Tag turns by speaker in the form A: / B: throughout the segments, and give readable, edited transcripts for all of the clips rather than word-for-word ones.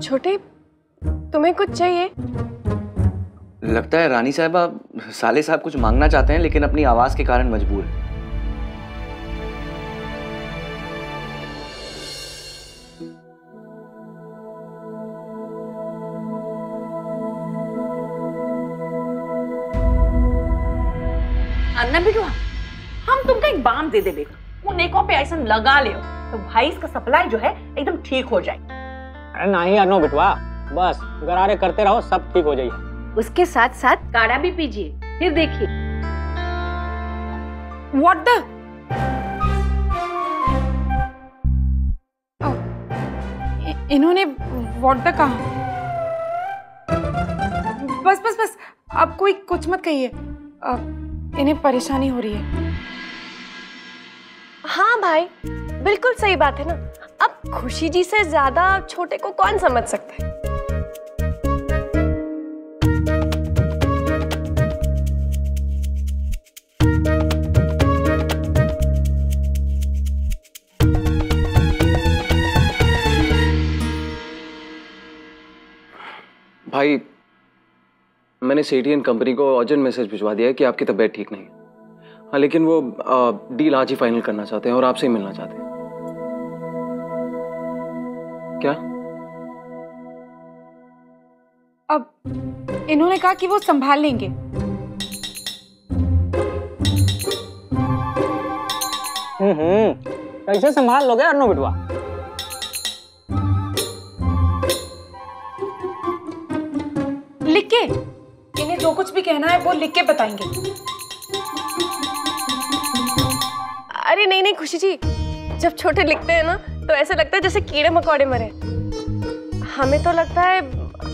A: छोटे, तुम्हें कुछ चाहिए?
B: लगता है रानी साहबा साले साहब कुछ मांगना चाहते हैं लेकिन अपनी आवाज के कारण मजबूर है।
C: अन्ना बिटुआ, हम तुमको एक बाम दे देबे, उन एको पे ऐसा लगा ले तो भाई इसका सप्लाई जो है एकदम ठीक हो जाए।
D: अरे नहीं अन्नो बिटुआ, बस गरारे करते रहो, सब ठीक हो जाइए।
C: उसके साथ साथ काढ़ा भी पीजिए, फिर देखिए।
A: What the? इन्होंने what the कहा? बस बस बस, अब कोई कुछ मत कहिए, इन्हें परेशानी हो रही है। हाँ भाई, बिल्कुल सही बात है ना। अब खुशी जी से ज्यादा छोटे को कौन समझ सकता है।
B: भाई, मैंने सेठियन कंपनी को अर्जेंट मैसेज भिजवा दिया है कि आपकी तबीयत ठीक नहीं है। हाँ, लेकिन वो डील आज ही फाइनल करना चाहते हैं और आपसे ही मिलना चाहते हैं। क्या?
A: अब इन्होंने कहा कि वो संभाल लेंगे।
D: कैसे संभाल लोगे अन्नो बिटुआ?
A: लिख के, इन्हें जो कुछ भी कहना है वो लिख के बताएंगे। अरे नहीं नहीं खुशी जी, जब छोटे लिखते हैं ना तो ऐसा लगता है जैसे कीड़े मकोड़े मरे। हमें तो लगता है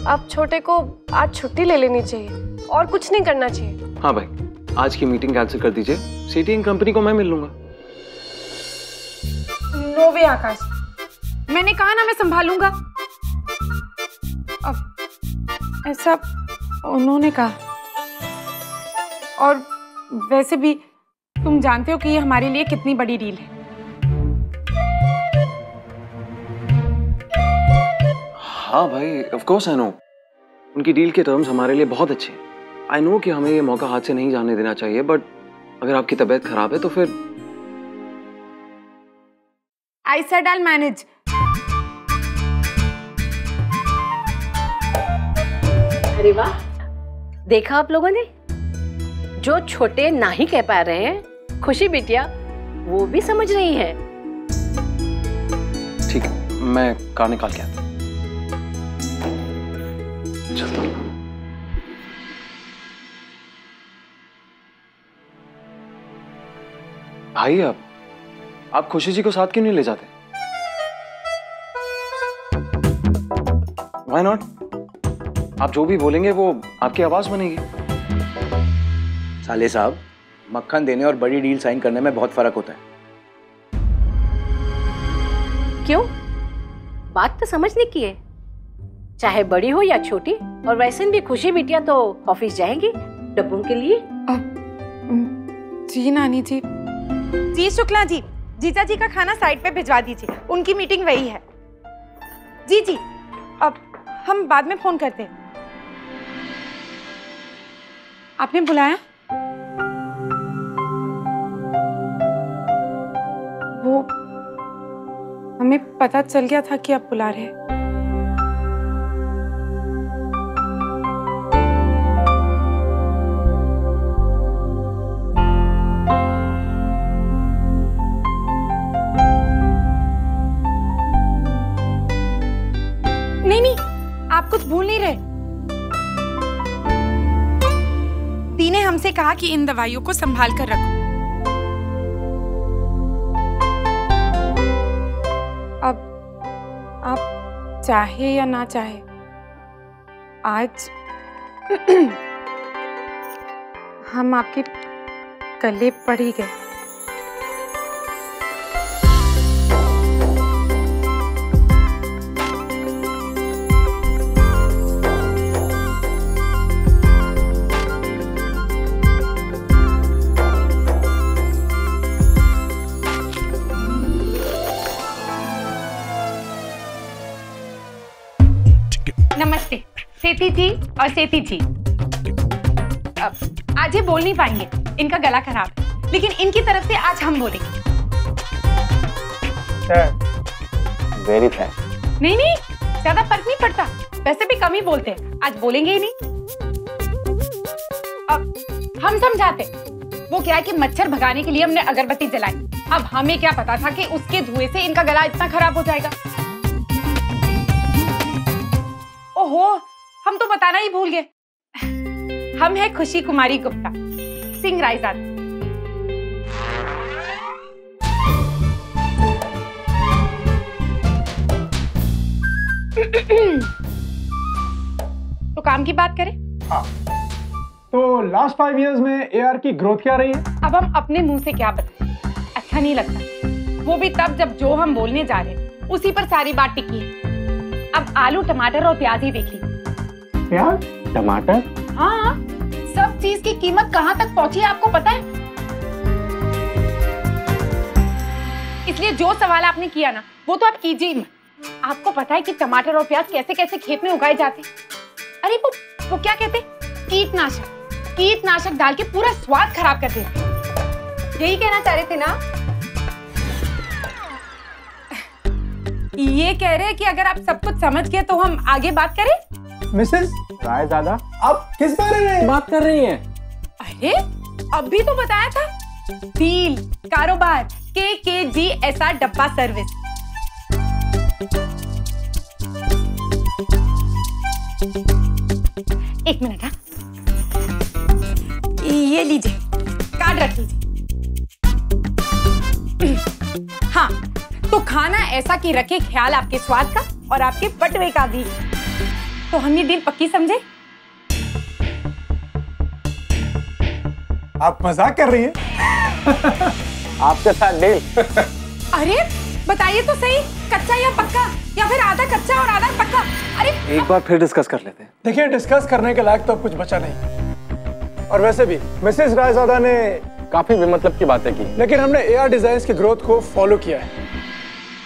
A: अब छोटे को आज छुट्टी ले लेनी चाहिए और कुछ नहीं करना चाहिए।
B: हाँ भाई, आज की मीटिंग कैंसिल कर दीजिए, सेठियन कंपनी को मैं मिल लूंगा।
A: नो वे आकाश, मैंने कहा ना मैं संभालूंगा। अब ऐसा उन्होंने कहा, और वैसे भी तुम जानते हो कि ये हमारे लिए कितनी बड़ी डील है।
B: हाँ भाई, ऑफ कोर्स आई नो, उनकी डील के टर्म्स हमारे लिए बहुत अच्छे हैं। आई नो कि हमें ये मौका हाथ से नहीं जाने देना चाहिए, बट अगर आपकी तबीयत खराब है तो फिर
A: I said I'll manage.
C: अरे वाह, देखा आप लोगों ने, जो छोटे ना ही कह पा रहे हैं, खुशी बिटिया वो भी समझ रही है।
B: ठीक है, मैं कार निकाल के आता हूं। चलता हूं। भाई, आप खुशी जी को साथ क्यों नहीं ले जाते? Why not? आप जो भी बोलेंगे वो आपकी आवाज बनेगी।
E: साले साहब, मक्खन देने और बड़ी डील साइन करने में बहुत फर्क होता है।
C: क्यों? बात तो समझने की है, चाहे बड़ी हो या छोटी। और वैसे भी खुशी बिटिया तो ऑफिस जाएंगी डब्बों के लिए।
A: जी नानी जी। जी शुक्ला जी, जीजा जी का खाना साइड पे भिजवा दीजिए, उनकी मीटिंग वही है। जी जी, अब हम बाद में फोन करते हैं। आपने बुलाया? वो हमें पता चल गया था कि आप बुला रहे हैं। नहीं नहीं, आप कुछ भूल नहीं रहे। दी ने हमसे कहा कि इन दवाइयों को संभाल कर रखो। अब आप चाहे या ना चाहे, आज हम आपके गले पड़ ही गए।
F: नमस्ते सेठी जी और सेठी जी। आज ये बोल नहीं पाएंगे, इनका गला खराब है, लेकिन इनकी तरफ से आज हम बोलेंगे।
D: Very thanks.
F: नहीं नहीं, ज्यादा फर्क नहीं पड़ता, वैसे भी कम ही बोलते हैं, आज बोलेंगे ही नहीं। अब हम समझाते, वो क्या है कि मच्छर भगाने के लिए हमने अगरबत्ती जलाई, अब हमें क्या पता था कि उसके धुएं से इनका गला इतना खराब हो जाएगा। ओहो, हम तो बताना ही भूल गए, हम है खुशी कुमारी गुप्ता, सिंह रायजादा। तो काम की बात करें?
G: हाँ, तो लास्ट 5 इयर्स में AR की ग्रोथ क्या रही है?
F: अब हम अपने मुंह से क्या बताएं, अच्छा नहीं लगता, वो भी तब जब जो हम बोलने जा रहे हैं उसी पर सारी बात टिकी है। अब आलू, टमाटर और प्याज ही देख लीजिए।
G: प्याज,
D: टमाटर?
F: हाँ, सब चीज की कीमत कहाँ तक पहुंची है आपको पता है? इसलिए जो सवाल आपने किया ना, वो तो आप कीजिए ही मत। आपको पता है कि टमाटर और प्याज कैसे कैसे खेत में उगाए जाते? अरे वो क्या कहते? कीटनाशक डाल के पूरा स्वाद खराब कर देते। यही कहना चाह रहे थे ना? ये कह रहे हैं कि अगर आप सब कुछ समझ गए तो हम आगे बात करें।
G: मिसेस
D: रायजादा,
G: आप किस बारे में
D: बात कर रही हैं?
F: अरे अभी तो बताया था, डील, कारोबार, KKGSR डब्बा सर्विस। एक मिनट, हाँ, ये लीजिए, कार्ड रख लीजिए। हाँ, तो खाना ऐसा कि रखे ख्याल आपके स्वाद का और आपके बटवे का भी। तो हम ये डील पक्की समझे?
G: आप मजाक कर रही हैं?
D: आपके साथ डील?
F: अरे बताइए तो सही, कच्चा या पक्का, या फिर आधा कच्चा और आधा पक्का? अरे
B: एक बार फिर डिस्कस कर लेते हैं।
G: देखिए, डिस्कस करने के लायक तो अब कुछ बचा नहीं, और वैसे भी मिसेस रायजादा ने
D: काफी बेमतलब की बातें की,
G: लेकिन हमने AR डिजाइन्स की ग्रोथ को फॉलो किया है।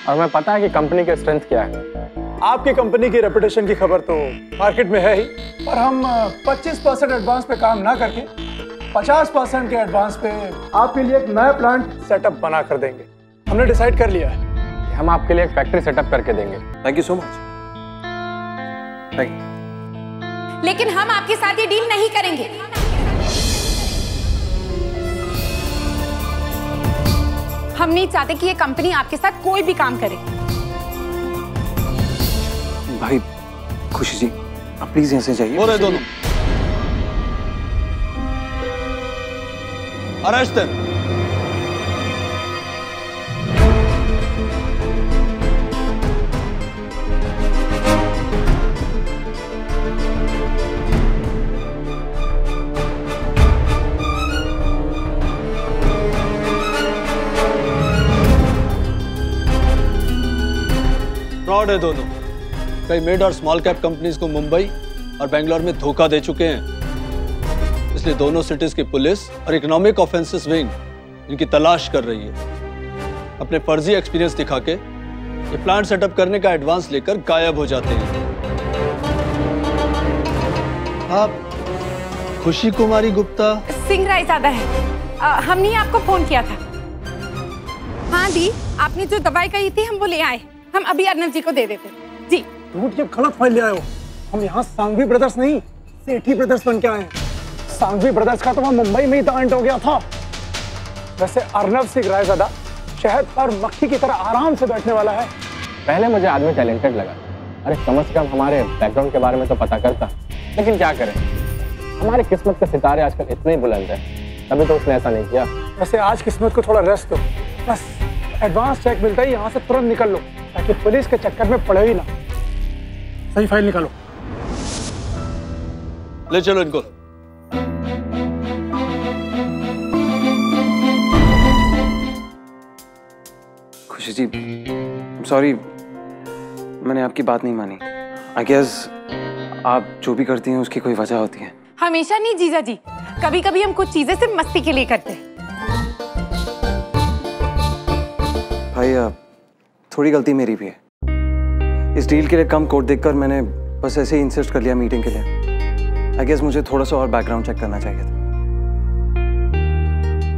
D: और हमें पता है कि कंपनी के स्ट्रेंथ क्या है।
G: आपकी कंपनी की रेपुटेशन की खबर तो मार्केट में है ही, और हम 25% एडवांस पे काम ना करके 50% के एडवांस पे आपके लिए एक नया प्लांट सेटअप बना कर देंगे। हमने डिसाइड कर लिया है,
D: हम आपके लिए एक फैक्ट्री सेटअप करके देंगे।
B: Thank you so much. Thank you.
F: लेकिन हम आपके साथ ये डील नहीं करेंगे। हम नहीं चाहते कि ये कंपनी आपके साथ कोई भी काम करे।
B: भाई खुशी जी, आप प्लीज यहाँ से जाइए।
H: बोले दोनों अरेस्ट देम। फ्रॉड है दोनों, कई मिड और स्मॉल कैप कंपनीज को मुंबई और बेंगलोर में धोखा दे चुके हैं, इसलिए दोनों सिटीज की पुलिस और इकोनॉमिक ऑफेंसेस विंग इनकी तलाश कर रही है। अपने फर्जी एक्सपीरियंस दिखा के ये प्लांट सेटअप करने का एडवांस लेकर गायब हो जाते हैं। आप खुशी कुमारी गुप्ता?
F: सिंह रायजादा है, हमने आपको फोन किया था। हाँ दी, आपने जो दवाई कही थी हम वो ले आए, हम अभी अर्नब जी को दे देते जी।
G: झूठ के गलत फाइल ले आए हो। हम यहाँ सांघवी ब्रदर्स नहीं, सेठी ब्रदर्स बन के आए हैं। सांघवी ब्रदर्स का तो वहाँ मुंबई में ही दांट हो गया था। वैसे अर्नब सिंह रायजादा शहद पर मक्खी की तरह आराम से बैठने वाला है।
D: पहले मुझे आदमी टैलेंटेड लगा, अरे कम से कम हमारे बैकग्राउंड के बारे में तो पता करता, लेकिन क्या करें, हमारी किस्मत के सितारे आजकल इतने ही बुलंद हैं, तभी तो उसने ऐसा नहीं किया।
G: वैसे आज किस्मत को थोड़ा रेस्ट दो, बस एडवांस चेक मिलता है यहाँ से तुरंत निकल लो, ताकि पुलिस के चक्कर में पड़े ही ना। सही फाइल निकालो।
H: ले चलो इनको।
B: खुशी जी, सॉरी, मैंने आपकी बात नहीं मानी। आई गेस आप जो भी करती हैं उसकी कोई वजह होती है।
F: हमेशा नहीं जीजा जी, कभी कभी हम कुछ चीजें सिर्फ मस्ती के लिए करते हैं।
B: भाई थोड़ी गलती मेरी भी है। इस डील के लिए कम कोट देखकर मैंने बस ऐसे ही इंसिस्ट कर लिया मीटिंग के लिए। आई गेस मुझे थोड़ा सा और बैकग्राउंड चेक करना चाहिए था।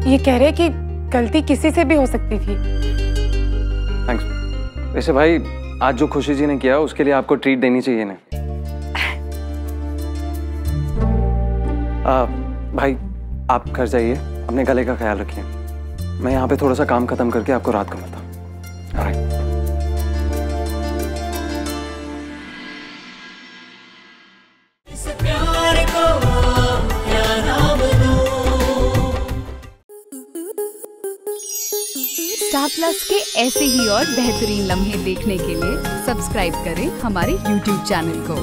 F: ये कह रहे कि गलती किसी से भी हो सकती थी।
B: थैंक्स। वैसे भाई आज जो खुशी जी ने किया उसके लिए आपको ट्रीट देनी चाहिए ना। भाई आप घर जाइए, अपने गले का ख्याल रखिए। मैं यहाँ पे थोड़ा सा काम खत्म करके आपको रात को मिलता हूँ।
I: स्टार प्लस के ऐसे ही और बेहतरीन लम्हे देखने के लिए सब्सक्राइब करें हमारे YouTube चैनल को।